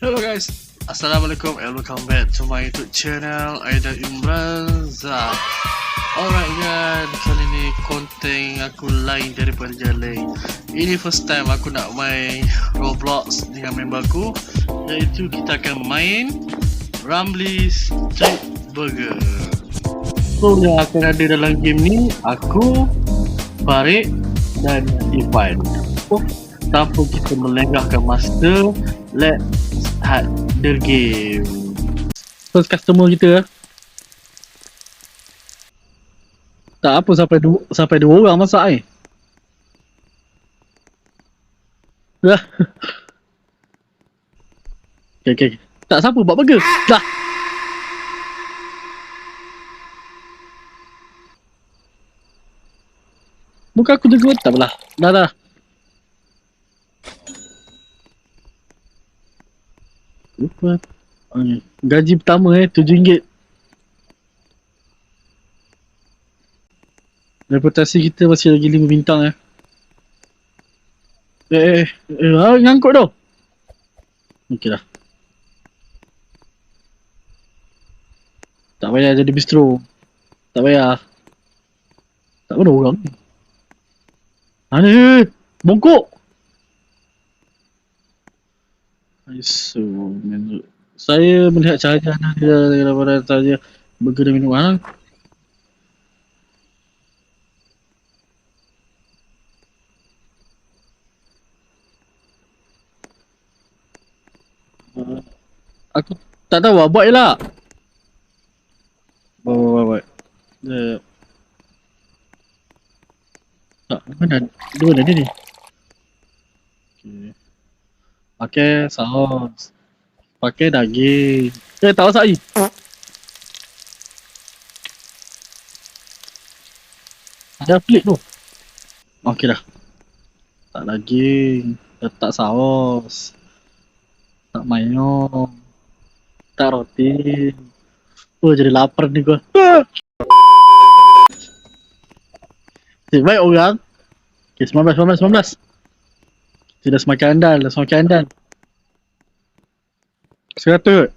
Hello guys, Assalamualaikum and welcome back to my YouTube channel Aida Imran Zah. Alright guys, kali ni konten aku lain daripada jalan. Ini first time aku nak main Roblox dengan member aku, iaitu kita akan main Rumbly Street Burger. So yang akan ada dalam game ni, aku, Farid dan Ivan. So, tanpa kita melengahkan masa, let's start the game. First customer kita tak apa sampai dua orang masak ni. Dah. Okay. Tak siapa buat burger. Dah. Bukan aku jaga tak apalah. Dah. Lupa. Okay. Gaji pertama RM7. Reputasi kita masih lagi 5 bintang ngangkut tau. Okey dah. Tak payah jadi bistro. Tak payah. Tak ada orang. Mana? Bongkok. Saya melihat cahaya dia daripada saja burger dan minuman. Aku tak tahu, buat je lah. Buat. Tak, mana dia ni? Okay. Pakai saus. Pakai daging. Tak masak lagi. Ada flip tu. Okey dah. Tak daging. Tak saus. Tak mayo. Tak roti. Jadi lapar ni gua. Baik orang. Okay, 19. Kita dah semakin andal. Sekarang tu.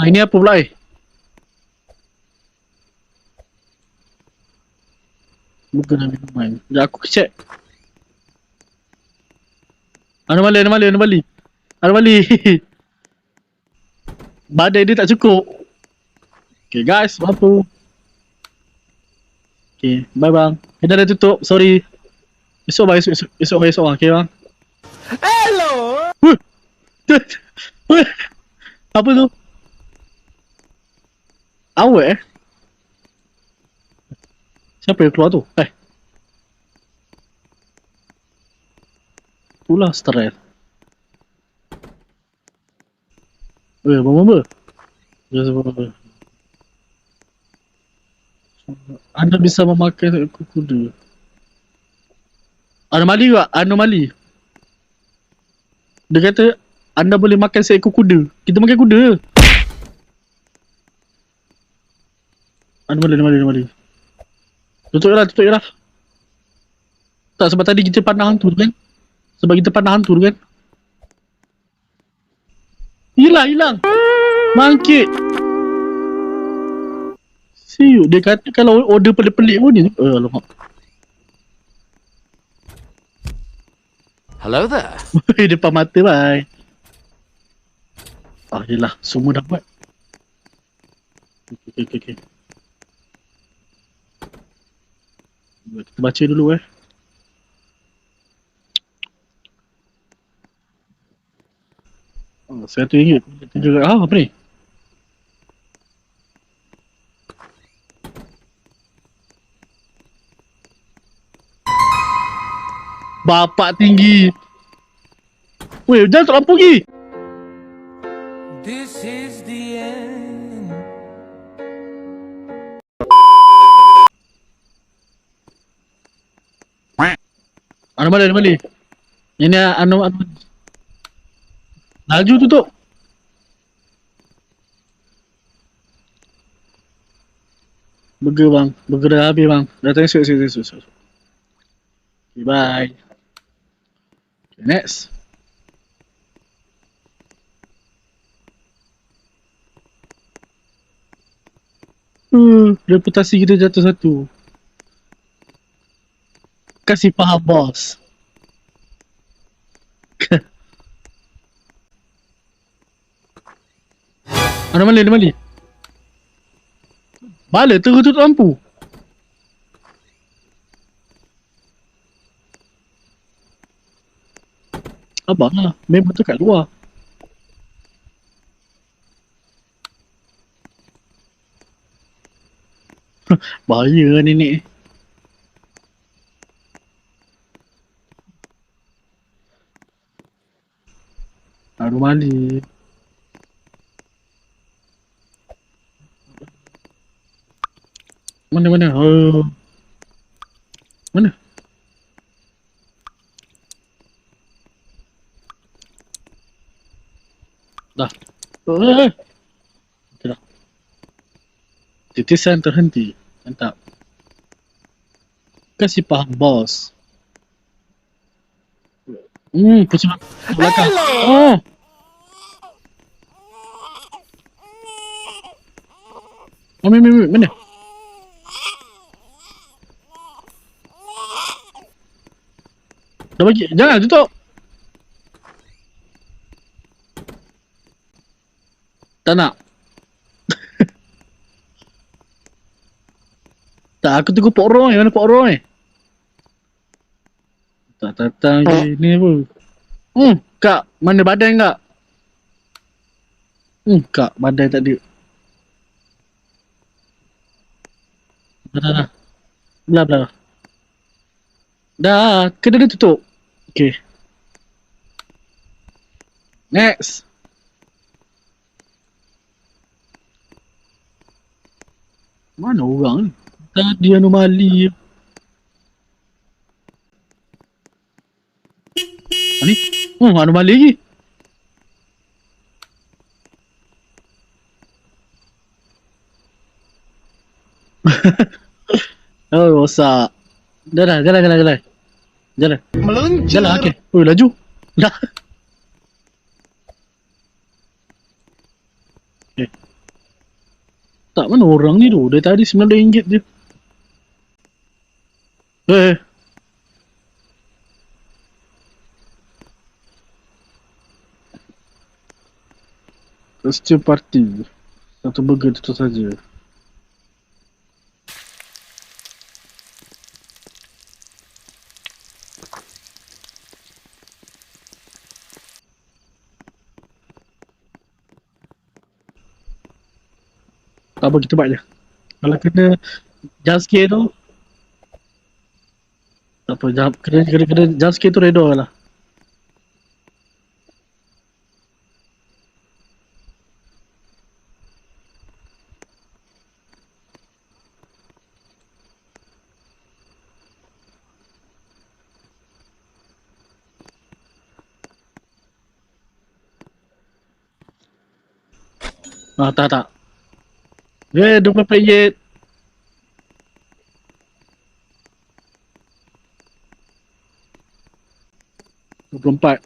Ini apa pula Bukan nak minuman. Sekejap aku check. Anomali. Badai dia tak cukup. Okay guys, berapa? Okay, bye bang. Kita dah tutup, sorry. Esok bang. Okay bang. Hello. Apa tu? Awet Siapa yang keluar tu? Itulah stres. Apa? Anda bisa memakai ekor kuda. Anomali. Dia kata anda boleh makan seekor kuda. Kita makan kuda. Anomali. Tutup je lah. Tak, sebab tadi kita pandang hantu tu kan. Hilang. Bangkit. Siut, dia kata kalau order pelik-pelik pun ni. Alamak. Hello there. Depan mata bye. Yelah, semua dapat. Okay. Kita baca dulu RM100. Kita juga apa ni? Bapak tinggi. Weh, jangan tak lampu lagi. This is the end. Anomali. Ini Laju tutup. Burger bang. Burger dah habis bang. Datang esok. Okay, bye. Okay, next. Reputasi kita jatuh satu. Kasih faham bos. Anomali. Bala terus tutup lampu. Abang lah. Memang tu kat luar. Bahaya lah nenek. Anomali. Mana? Mana? Dah. Okay dah. Titisan terhenti. Mantap. Kasih faham bos. Pusing belakang. Oh. Mana? Dah bagi. Jangan tutup. Tak nak. Tak, aku tunggu Pok Roy. Mana Pok Roy? Tak datang je. Ni apa? Kak. Mana badan kak? Kak. Badan tak ada. Dah. Belah. Dah. Kena dia tutup. Okay. Next. Mana orang ni? Tadi anomali. Ni? Anomali lagi. Oh, rosak. Jalan. Meluncur. Jalan, okey. Laju. Dah. Okay. Tak, mana orang ni tu? Dari tadi RM19 je. Costume party. Satu burger itu saja. Tak apa, kita buat je. Kalau kena jump scare tu, tak apa, kena jump scare tu redor lah. Tak. RM24. 24.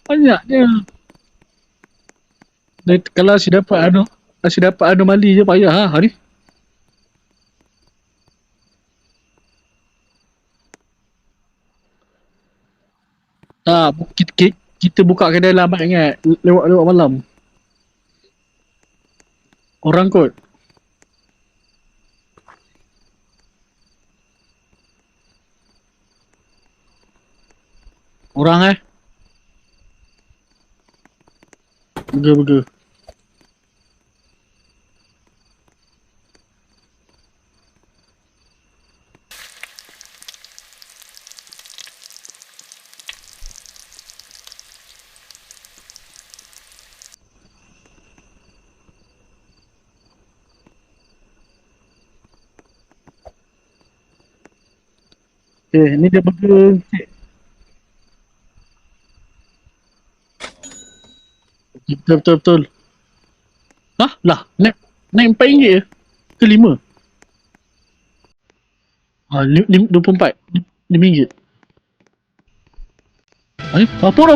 Banyaknya. Kalau asyik dapat anomali je payah ha hari. Tak, kita buka kedai lambat ingat. Lewat malam. Orang kot. Orang Burger. Okay, ni dia burger. Betul. Hah? Lah, naik RM4 je? Ke 5? Ah, 24. RM5.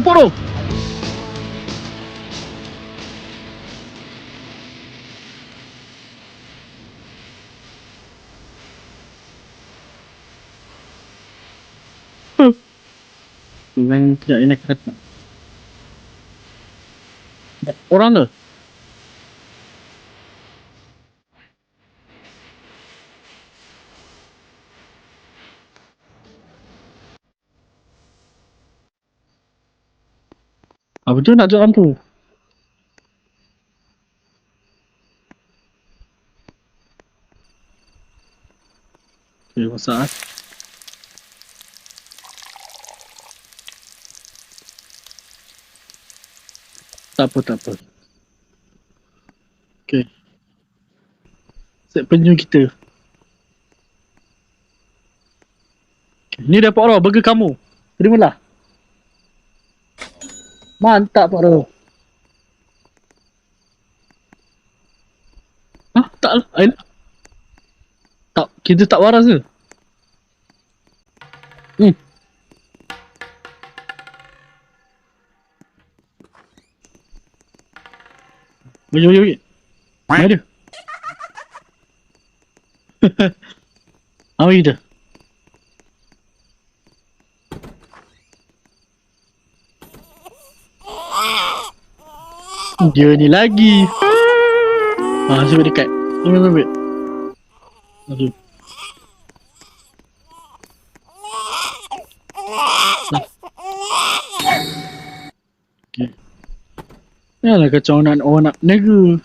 Poro. Memang tidak enak kata. Orang ke? Apa tu nak jauh lampu? Okay, masak lah. Tak apa. Okay. Set penyu kita. Okay. Ni dah Pak Ro, burger kamu. Terimalah. Mantap Pak Ro. Hah? Tak lah. Tak, kita tak waras ke? Bagi. Mana dia? Apa kita? Dia ni lagi. Sebab dekat. Ambil. Aduh. Okay. Yalah kacau orang nak nega.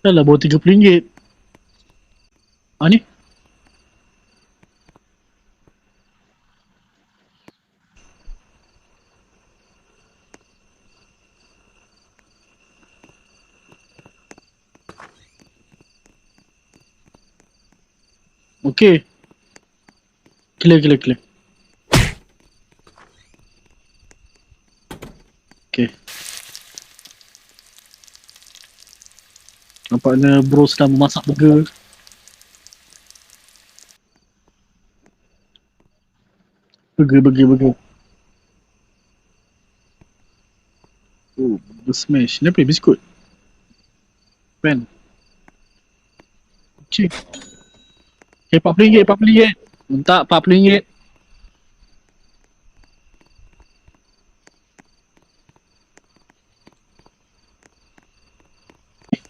Dah lah bawa RM30. Ni? Okay. Clear. Okay. Nampaknya bro sedang memasak burger. Burger. Oh, burger smash. Ni apa ni? Biskut? Pen. Cik. Okay, RM40. Minta RM40.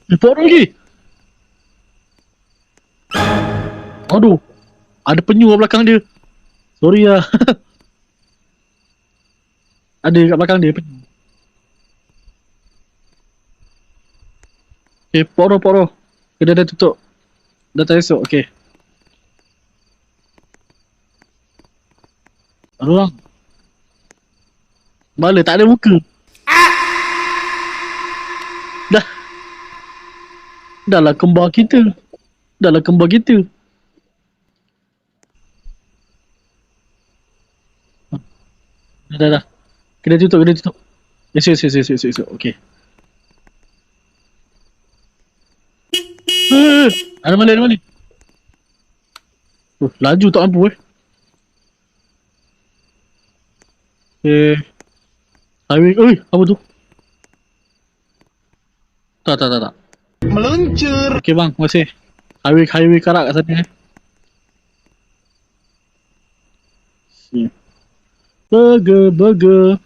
RM4 lagi. Aduh. Ada penyu kat belakang dia. Sorry lah. Ada kat belakang dia penyu. Okay, Pak Ro. Kedai dah tutup. Datang esok, okay. Orang. Bala tak ada muka. Dah lah kembar kita. Dah. Kedai tutup. Esok. Okay. Ada mana? Laju tak lampu Highway, apa tu? Tak. Meluncur. Okay bang, terima kasih. Highway karak kat sana Burger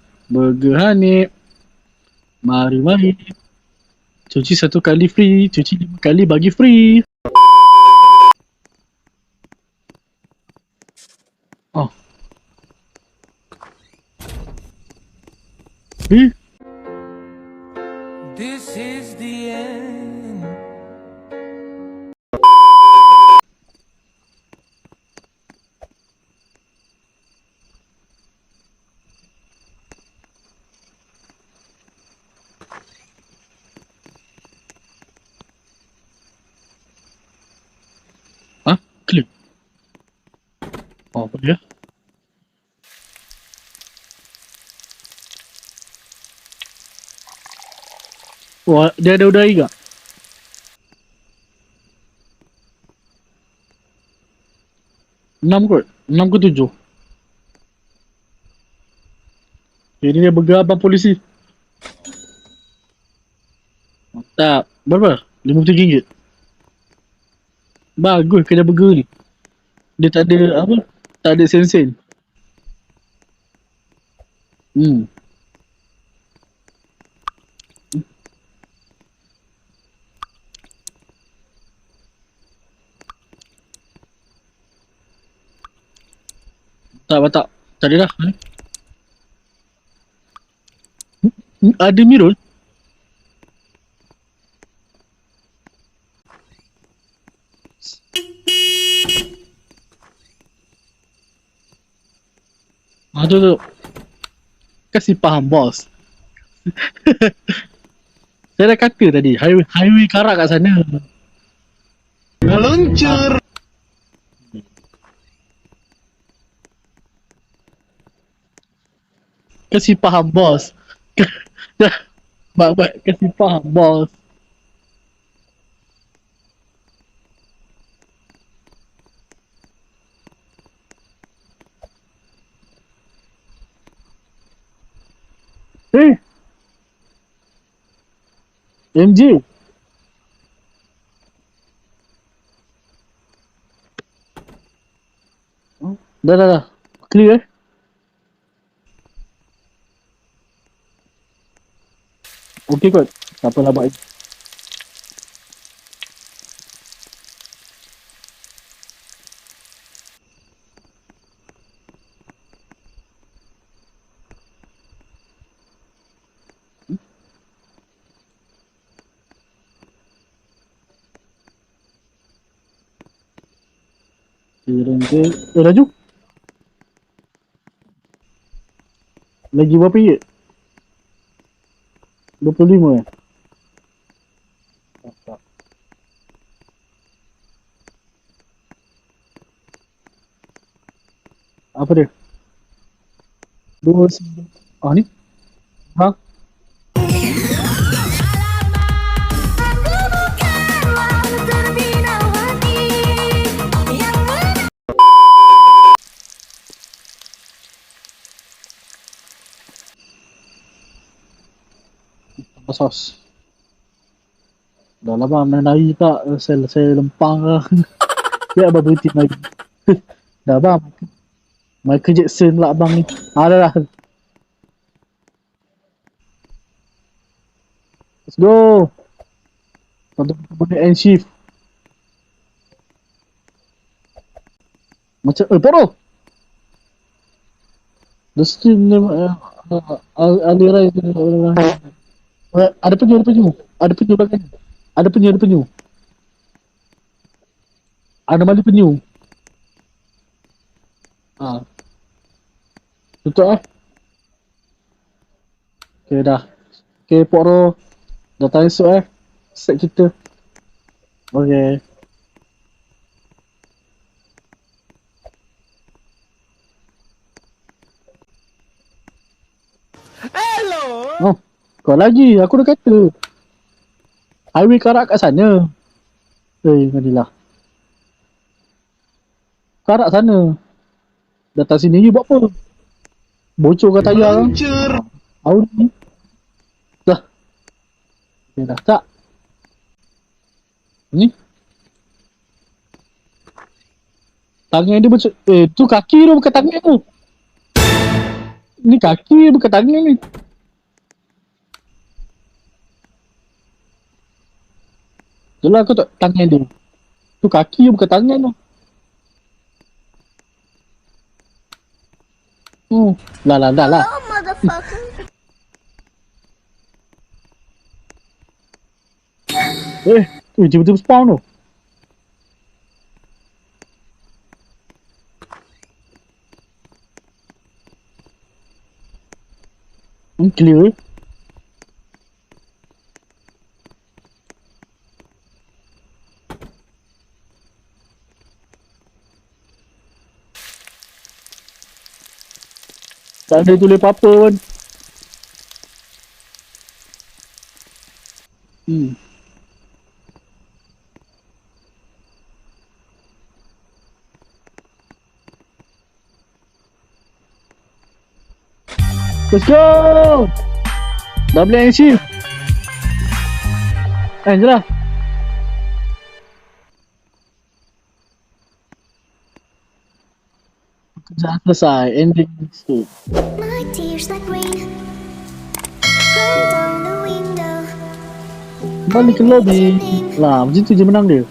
Hanif. Mari. Cuci 1 kali free, cuci 5 kali bagi free. Oh. This is the end. Clear. Oh, apa dia? Wah, dia ada udai ke? 6 kot. 6 ke 7. Ini dia burger abang polisi. Tak. Berapa? RM53. Bagus kedai burger ni. Dia tak ada apa? Tak ada sen-sen. Hmm. Tak. Tak ada dah. Ada Mirul? Tu. Kasih faham, bos. Saya dah kata tadi, highway karak kat sana. Meluncur. Kasih faham, bos. Baik, kasih faham, bos. MJ. Dah. Clear eh? Okey kot. Tak apalah buat. Laju. Lagi berapa ya? 25 eh? Tak. Apa dia? 2 ni? Ha? Tambah sos. Dah lama menari tak, saya lempang lah. Ya abang berhenti lagi. Dah abang. Michael Jackson lah abang ni. Dah. Let's go. Tonton benda end shift. Macam, poro! The stream name, alirai tu. Ada penyu. Ada penyu belakang. Ada penyu. Ada mali penyu. Tutup eh. Okay dah. Okay poro. Datang esok eh. Set kita. Okay. Hello. Oh, kau lagi. Aku dah kata. Highway karak kat sana. Ngadilah. Karak sana. Datang sini ni buat apa? Bocor kat tayar. Bocor. Audi. Dah. Okay dah. Tak. Ni. Tangan dia macam, tu kaki tu bukan tangan tu. Ni kaki bukan tangan ni. Jelah aku tak tangan dia. Tu kaki bukan tangan tu. Dah lah. Oh, motherfucker. Tiba-tiba spawn tu. Clear. Tak ada tulis apa-apa pun. Hmm. Let's go! Dah boleh achieve. Je lah. Kerjaan selesai. Ending tu. My tears like rain roll down the window. Balik ke lobby. Lah, macam tu je menang dia.